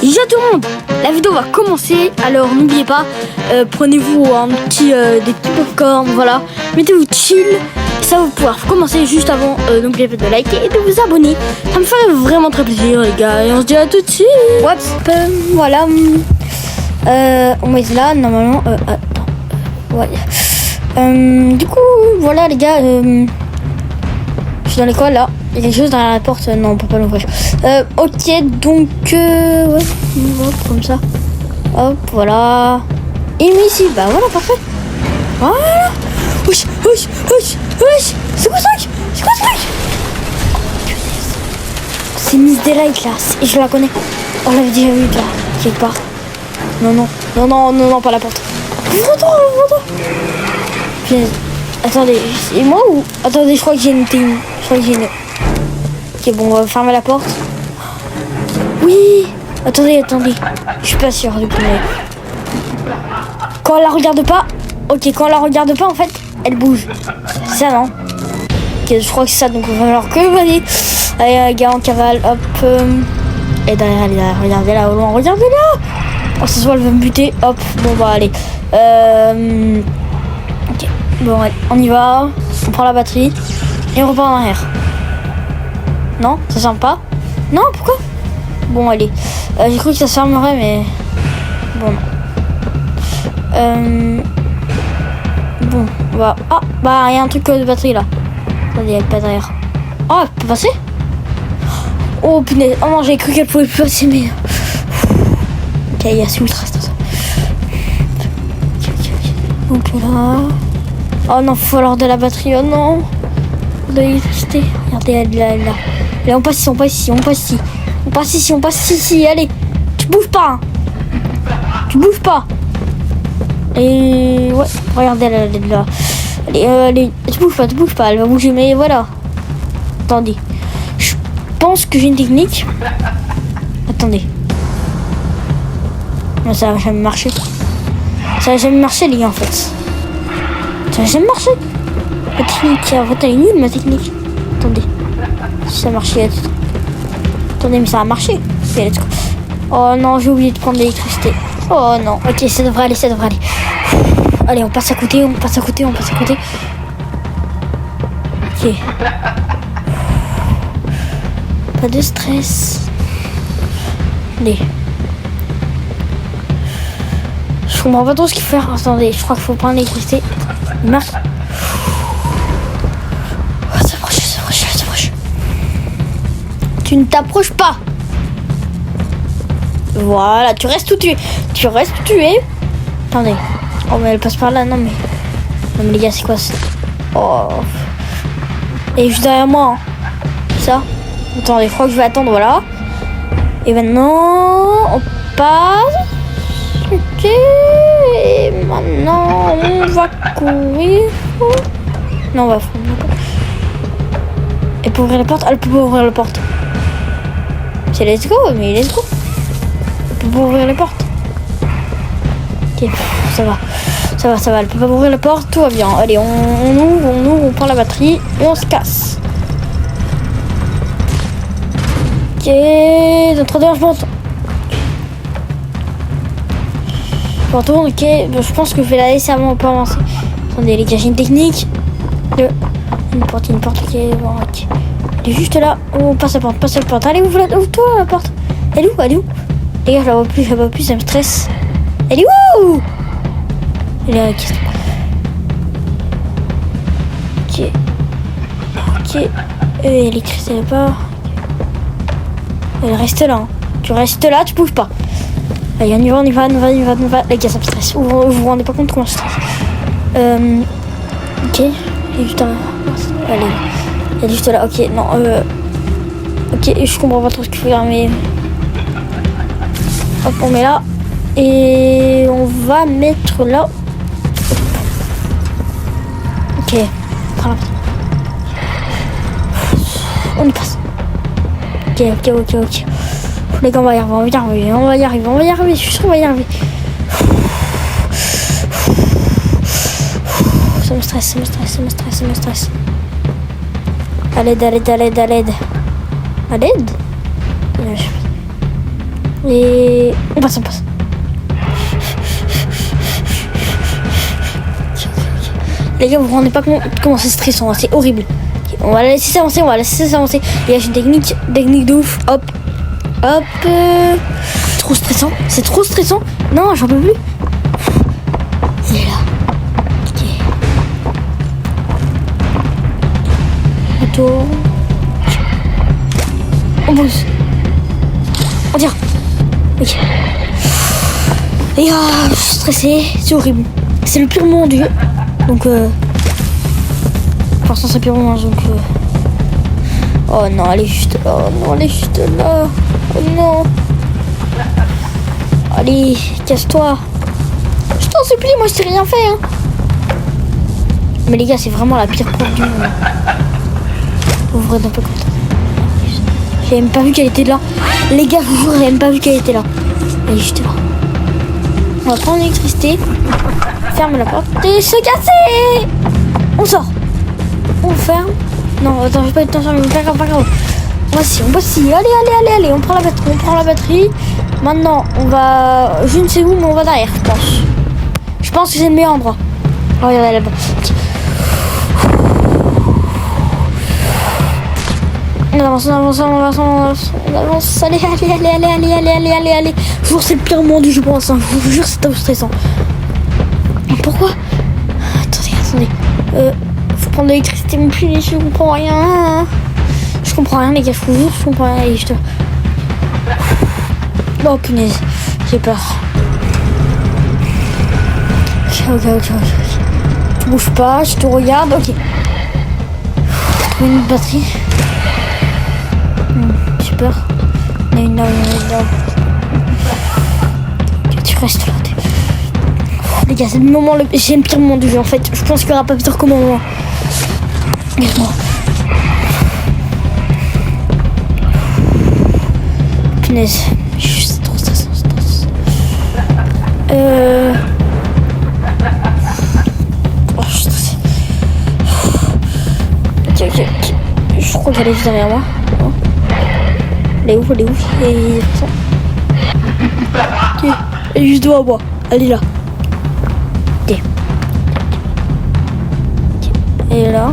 Déjà tout le monde, la vidéo va commencer, alors n'oubliez pas, prenez-vous des petits popcorn, voilà, mettez-vous chill, ça va pouvoir commencer juste avant, n'oubliez pas de liker et de vous abonner, ça me ferait vraiment très plaisir les gars, et on se dit à tout de suite. Voilà, on va être là, normalement, attends, ouais, du coup, voilà les gars, je suis dans l'école là. Il y a quelque chose derrière la porte, non on peut pas l'ouvrir. Ok, donc ouais, hop, comme ça. Hop, voilà. Et mais ici, bah voilà, parfait. Voilà. Wesh, wesh, wesh, wesh. C'est quoi ça? C'est quoi ce truc? C'est Miss Delight là, je la connais. On l'avait déjà vue là, quelque part. Non, non, non, non, non, non, pas la porte. Ouvre-toi, ouvre-toi. Attendez, c'est moi ou... Attendez, je crois que j'ai une... Je crois que j'ai une... Ok, bon, on va fermer la porte. Oui. Attendez, attendez. Je suis pas sûre du coup. Quand on la regarde pas... Ok, quand on la regarde pas, en fait, elle bouge. C'est ça, non? Ok, je crois que c'est ça, donc on va falloir que... Allez, gars, on cavale, hop. Et derrière, elle est derrière. Regardez là, au loin, regardez là. Oh, ce soir, elle va me buter. Hop, bon, bah, allez. Ok, bon, allez, on y va. On prend la batterie. Et on repart en arrière. Non, ça ferme pas. Non, pourquoi? Bon, allez. J'ai cru que ça se fermerait, mais... Bon. Bon, on va... Ah, bah, il y a un truc de batterie, là. Attendez, elle peut derrière. Oh, elle peut passer? Oh, punaise. Oh non, j'ai cru qu'elle pouvait plus passer, mais... Ok, il y a sous le trace, ça. Ok, là... Oh non, faut alors de la batterie. Oh non. De l'électricité. Regardez, elle est là. Là, on passe ici, on passe ici, on passe ici. On passe ici, on passe ici, allez. Tu bouges pas. Tu bouges pas. Et ouais, regardez, elle est là. Allez, allez, tu bouges pas, elle va bouger, mais voilà. Attendez. Je pense que j'ai une technique. Attendez. Non, ça va jamais marcher. Ça va jamais marcher, les gars, en fait. Ça va jamais marcher. La technique, en fait, elle est nulle, ma technique. Attendez. Si ça marchait. Attendez, mais ça a marché. Okay, let's go. Oh non, j'ai oublié de prendre l'électricité. Oh non. Ok, ça devrait aller, ça devrait aller. Allez, on passe à côté, on passe à côté, on passe à côté. Ok. Pas de stress. Allez. Je comprends pas trop ce qu'il faut faire. Attendez, je crois qu'il faut prendre l'électricité. Il marche. Tu ne t'approches pas. Voilà, tu restes où tu es. Tu restes où tu es. Attendez. Oh, mais elle passe par là. Non, mais les gars, c'est quoi ça? Oh. Et juste derrière moi. Hein. Ça. Attendez, je crois que je vais attendre. Voilà. Et maintenant, on passe. Ok. Et maintenant, on va courir. Non, on va faire. Et pour ouvrir la porte, elle peut pas ouvrir la porte. C'est let's go, mais let's go. Elle peut pas ouvrir la porte. Ok, ça va. Ça va, ça va. Elle peut pas ouvrir la porte, tout va bien. Allez, on ouvre, on prend la batterie et on se casse. Ok, dans 3 heures, je monte. Je retourne, ok. Bon, je pense que je vais la laisser avant, on peut avancer. Attendez, les gars, j'ai une technique. Une porte, ok, bon, ok. Elle est juste là. On passe la porte. Allez, ouvre-toi la porte. Elle est où? Les gars, je la vois plus, ça me stresse. Elle est où? Elle est là, ok. Ok. L'électricité, elle est pas. Elle reste là. Hein. Tu restes là, tu bouges pas. Allez, on y va. Les gars, ça me stresse. Vous vous rendez pas compte comment je stresse. Ok. Et juste allez. Elle est juste là, ok, non, ok, je comprends pas trop ce qu'il faut faire, mais... Hop, on met là. Et on va mettre là. Ok, on y passe. Ok. Les gars, on va y arriver, je suis sûr qu'on va y arriver. Ça me stresse. À l'aide. À l'aide? Et on passe. Les gars, vous vous rendez pas compte comment c'est stressant, hein, c'est horrible. On va la laisser s'avancer, Il y a une technique de ouf. Hop. Trop stressant, c'est trop stressant. Non, j'en peux plus. Il est là. Ok. Retour. On pousse. On tire. Ok. Et je suis stressé, c'est horrible. C'est le pire moment du jeu. Donc pour l'instant c'est le pire moment donc oh non, elle est juste là. Oh non. Allez, casse-toi. Je t'en supplie, moi je t'ai rien fait hein. Mais les gars, c'est vraiment la pire prof du monde. Vous vous rendez pas compte. J'ai même pas vu qu'elle était là. Les gars, je vous jure, j'ai même pas vu qu'elle était là. Elle est juste là. On va prendre l'électricité. Ferme la porte et se casser. On sort. On ferme. Non, attends, je vais pas être temps fermé. Pas grave. On passe ici. Allez. On prend la batterie. Maintenant, on va... Je ne sais où, mais on va derrière, je pense. Je pense que c'est le meilleur endroit. Oh, regardez là-bas. On avance. Allez. Je vous jure, c'est le pire moment du jeu pour l'instant. Je vous jure, c'est trop stressant. Pourquoi? Attendez. Faut prendre de l'électricité, mais puis je comprends rien. Je comprends rien, les gars, je vous jure, je comprends rien. Oh punaise, j'ai peur. Ok. Tu bouges pas, je te regarde, ok. Trouver une batterie. J'ai peur. Non. Tu restes là. Les gars, c'est le pire moment du jeu en fait. Je pense qu'il n'y aura pas pire comment moi. Regarde-moi. Punaise. C'est trop stressant. Oh, je suis stressée. Ok. Je crois qu'elle est juste derrière moi. Elle est où? Ok. Elle est juste devant moi. Elle est là. Et là,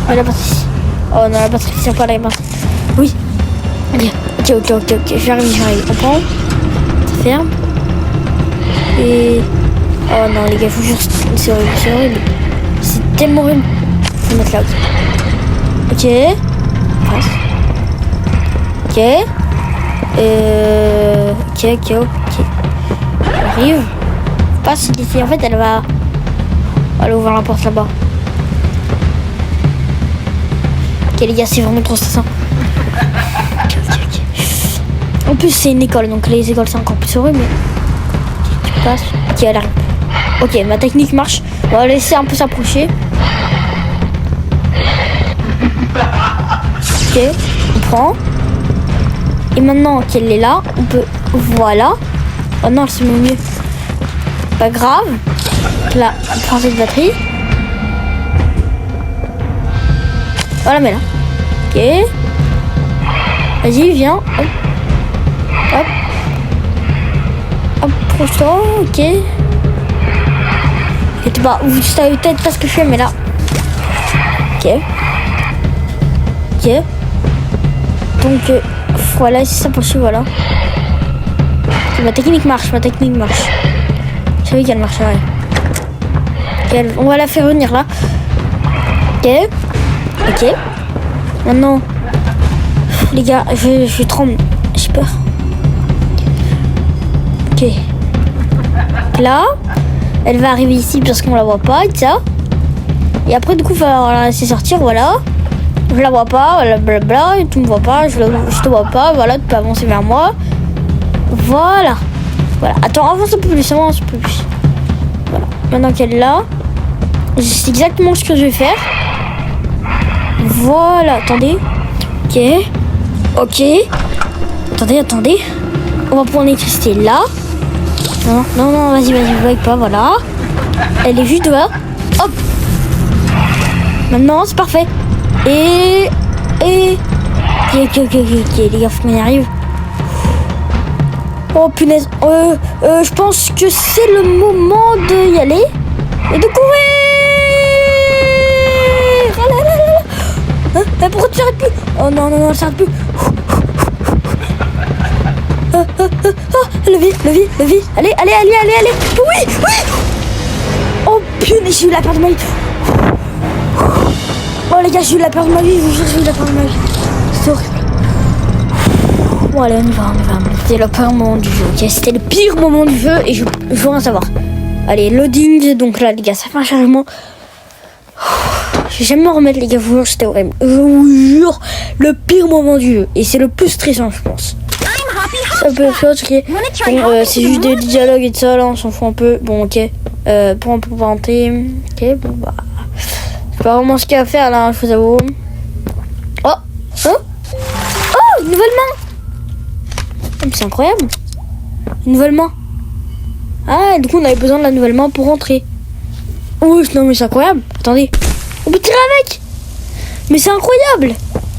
la batterie. Oh non, la batterie tient pas là. Oui. Ok. J'arrive. On prend. Ça ferme. Et oh non les gars, faut juste. C'est horrible. C'est tellement horrible. Faut mettre là. Ok. Passe. Ok. J'arrive. Passe d'ici. En fait, elle va ouvrir la porte là-bas. Ok les gars, c'est vraiment trop stressant. Ok. En plus c'est une école, donc les écoles c'est encore plus heureux, mais tu passes. Ok, elle arrive. Ok, ma technique marche. On va laisser un peu s'approcher. Ok, on prend. Et maintenant qu'elle est là, on peut... Voilà. Oh non, elle se met mieux. Pas grave. Là, on prend cette batterie. Voilà, mais là. Ok. Vas-y, viens. Hop. Approche-toi. Ok. Et tu savais peut-être pas ce que je fais, mais là. Ok. Donc, voilà, c'est ça pour ça, voilà. Okay, ma technique marche. Je savais qu'elle marcherait. Okay, on va la faire venir là. Ok. Maintenant, les gars, je tremble. J'ai peur. Ok. Là, elle va arriver ici parce qu'on la voit pas et ça. Et après, du coup, il va la laisser sortir, voilà. Je la vois pas, blablabla, tu me vois pas, je te vois pas, voilà, tu peux avancer vers moi. Voilà. Attends, avance un peu plus. Voilà. Maintenant qu'elle est là, c'est exactement ce que je vais faire. Voilà, attendez. Ok. Attendez. On va prendre l'électricité là. Non, vas-y, vague pas, voilà. Elle est juste devant. Hop. Maintenant, c'est parfait. Et... Ok, les gars, faut qu'on y arrive. Oh punaise. Je pense que c'est le moment de y aller et de courir. Ah là là là. Hein, pourquoi tu t'arrêtes plus? Oh non, non, non, elle s'arrête plus. Le vie. Allez. Oui. Oh punaise, j'ai eu la peur de ma vie. Oh les gars, j'ai eu la peur de ma vie. Je vous jure, j'ai eu la peur de ma vie. C'est horrible. Bon allez, on y va. C'était le pire moment du jeu, ok. C'était le pire moment du jeu et je veux rien savoir. Allez, loading. Donc là les gars, ça fait un chargement. Je vais jamais me remettre les gars, vous jure, c'était horrible. Je vous jure, le pire moment du jeu. Et c'est le plus stressant je pense. Un peu ok. Bon, c'est juste des dialogues et tout ça là, on s'en fout un peu. Bon ok. Pour un peu vanter. Ok, bon bah. C'est pas vraiment ce qu'il y a à faire là, je vous avoue. Oh, une nouvelle main. C'est incroyable. Une nouvelle main. Ah, du coup on avait besoin de la nouvelle main pour rentrer. Oh non mais c'est incroyable. Attendez. On peut tirer avec. Mais c'est incroyable.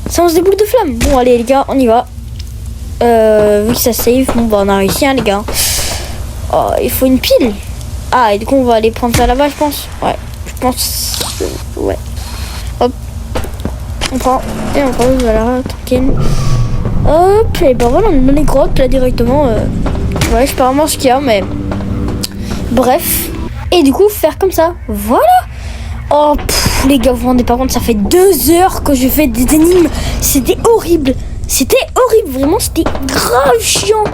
Ça lance des boules de flammes. Bon allez les gars, on y va. Vu que ça save, bon bah on a réussi hein les gars. Oh, il faut une pile. Ah et du coup on va aller prendre ça là-bas je pense. Ouais, je pense. Ouais. Hop. On prend. Et on prend, voilà, tranquille. Hop, et ben voilà, on est dans les grottes là directement. Ouais, je sais pas vraiment ce qu'il y a, mais. Bref. Et du coup, faire comme ça. Voilà. Oh, les gars, vous vous rendez pas compte, ça fait 2 heures que je fais des énigmes. C'était horrible. Vraiment, c'était grave chiant.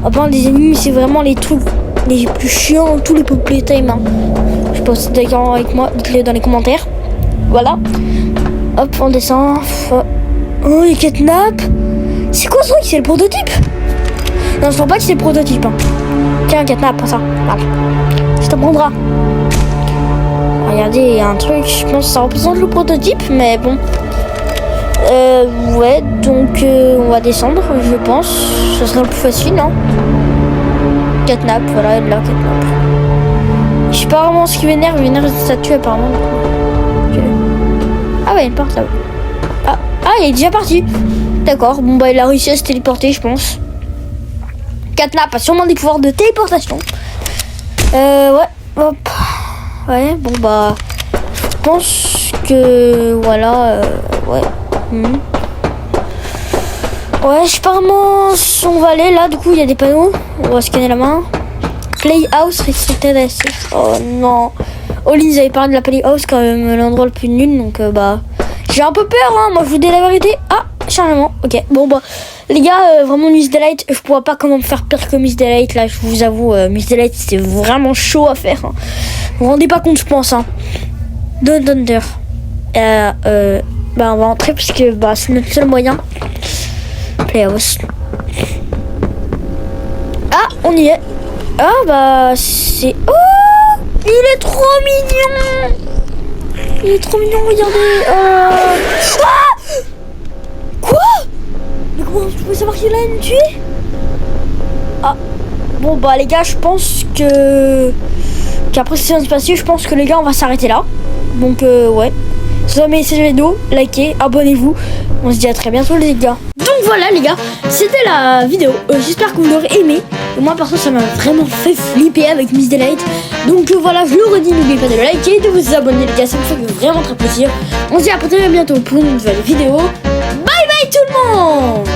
Enfin, les énigmes, c'est vraiment les trucs les plus chiants, tous les play time. Hein. Je sais pas si t'es d'accord avec moi, dites-le dans les commentaires. Voilà. Hop, on descend. Oh, les catnap. C'est quoi ce truc? C'est le prototype? Non, je pense pas que c'est le prototype. Hein. Tiens, catnap, prends ça. Voilà. Ça t'apprendra. Regardez, il y a un truc, je pense que ça représente le prototype, mais bon. Ouais, donc on va descendre, je pense. Ce sera le plus facile, non? Catnap, voilà, elle est là, catnap. Je sais pas vraiment ce qui vénère une statue apparemment. Ah ouais, elle part là. Ah, il est déjà parti. D'accord, bon bah il a réussi à se téléporter, je pense. Catnap a sûrement des pouvoirs de téléportation. Ouais, hop. Ouais, bon bah je pense que voilà, ouais. Ouais, je sais pas vraiment si on va aller là, du coup il y a des panneaux. On va scanner la main. Playhouse restricted access. Oh non. Oli nous avait parlé de la Playhouse quand même, l'endroit le plus nul, donc bah j'ai un peu peur, hein, moi je vous dis la vérité. Ah, chargement, ok, bon bah les gars, vraiment Miss Delight, je pourrais pas comment me faire pire que Miss Delight, là je vous avoue, Miss Delight c'était vraiment chaud à faire, hein. Vous vous rendez pas compte je pense, hein. Don't Thunder. Bah on va entrer parce que bah c'est notre seul moyen. Playhouse. Ah, on y est. Ah bah c'est... Oh, il est trop mignon. Il est trop mignon, regardez. Ah, quoi? Mais comment tu peux savoir qu'il a une tué? Ah, bon bah les gars, je pense qu'après ce qui vient de se passer, je pense que les gars, on va s'arrêter là. Donc ouais. Si vous avez aimé cette vidéo, likez, abonnez-vous. On se dit à très bientôt les gars. Donc voilà les gars, c'était la vidéo. J'espère que vous l'aurez aimé. Et moi perso ça m'a vraiment fait flipper avec Miss Delight. Donc voilà, je le redis, n'oubliez pas de liker et de vous abonner les gars, ça me fait vraiment très plaisir. On se dit à très bientôt pour une nouvelle vidéo. Bye bye tout le monde.